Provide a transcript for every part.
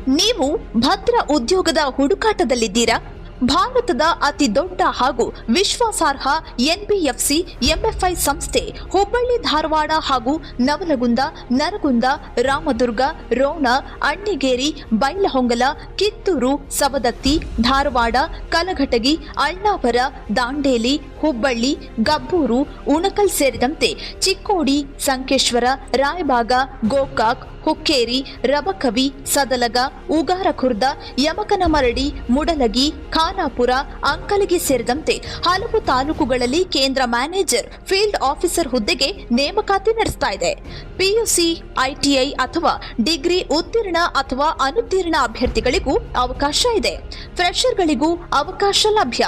ನೀವು ಭದ್ರ ಉದ್ಯೋಗದ ಹುಡುಕಾಟದಲ್ಲಿದ್ದೀರಾ? ಭಾರತದ ಅತಿ ದೊಡ್ಡ ಹಾಗೂ ವಿಶ್ವಾಸಾರ್ಹ ಎನ್ಬಿಎಫ್ಸಿ ಎಂಎಫ್ಐ ಸಂಸ್ಥೆ ಹುಬ್ಬಳ್ಳಿ ಧಾರವಾಡ ಹಾಗೂ ನವಲಗುಂದ, ನರಗುಂದ, ರಾಮದುರ್ಗ, ರೋಣ, ಅಣ್ಣಿಗೇರಿ, ಬೈಲಹೊಂಗಲ, ಕಿತ್ತೂರು, ಸವದತ್ತಿ, ಧಾರವಾಡ, ಕಲಘಟಗಿ, ಅಳ್ನಾವರ, ದಾಂಡೇಲಿ, ಹುಬ್ಬಳ್ಳಿ, ಗಬ್ಬೂರು, ಉಣಕಲ್ ಸೇರಿದಂತೆ ಚಿಕ್ಕೋಡಿ, ಸಂಕೇಶ್ವರ, ರಾಯಬಾಗ, ಗೋಕಾಕ್, ಹುಕ್ಕೇರಿ, ರಬಕವಿ, ಸದಲಗ, ಉಗಾರಖುರ್ದ, ಯಮಕನಮರಡಿ, ಮುಡಲಗಿ, ಖಾನಾಪುರ, ಅಂಕಲಗಿ ಸೇರಿದಂತೆ ಹಲವು ತಾಲೂಕುಗಳಲ್ಲಿ ಕೇಂದ್ರ ಮ್ಯಾನೇಜರ್, ಫೀಲ್ಡ್ ಆಫೀಸರ್ ಹುದ್ದೆಗೆ ನೇಮಕಾತಿ ನಡೆಸ್ತಾ ಇದೆ. ಪಿಯುಸಿ, ಐಟಿಐ ಅಥವಾ ಡಿಗ್ರಿ ಉತ್ತೀರ್ಣ ಅಥವಾ ಅನುತ್ತೀರ್ಣ ಅಭ್ಯರ್ಥಿಗಳಿಗೂ ಅವಕಾಶ ಇದೆ. ಫ್ರೆಷರ್ಗಳಿಗೂ ಅವಕಾಶ ಲಭ್ಯ.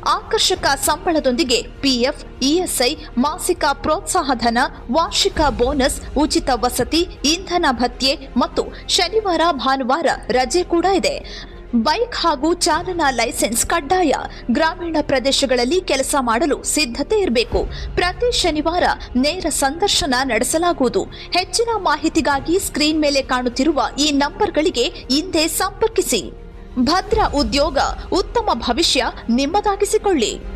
ಆಕರ್ಷಕ ಸಂಬಳದೊಂದಿಗೆ ಪಿಎಫ್, ಇಎಸ್ಐ, ಮಾಸಿಕ ಪ್ರೋತ್ಸಾಹಧನ, ವಾರ್ಷಿಕ ಬೋನಸ್, ಉಚಿತ ವಸತಿ, ಇಂಧನ ಭತ್ಯೆ ಮತ್ತು ಶನಿವಾರ ಭಾನುವಾರ ರಜೆ ಕೂಡ ಇದೆ. ಬೈಕ್ ಹಾಗೂ ಚಾಲನಾ ಲೈಸೆನ್ಸ್ ಕಡ್ಡಾಯ. ಗ್ರಾಮೀಣ ಪ್ರದೇಶಗಳಲ್ಲಿ ಕೆಲಸ ಮಾಡಲು ಸಿದ್ಧತೆ ಇರಬೇಕು. ಪ್ರತಿ ಶನಿವಾರ ನೇರ ಸಂದರ್ಶನ ನಡೆಸಲಾಗುವುದು. ಹೆಚ್ಚಿನ ಮಾಹಿತಿಗಾಗಿ ಸ್ಕ್ರೀನ್ ಮೇಲೆ ಕಾಣುತ್ತಿರುವ ಈ ನಂಬರ್ಗಳಿಗೆ ಹಿಂದೆ ಸಂಪರ್ಕಿಸಿ. ಭದ್ರ ಉದ್ಯೋಗ, ಉತ್ತಮ ಭವಿಷ್ಯ ನಿಮ್ಮದಾಗಿಸಿಕೊಳ್ಳಿ.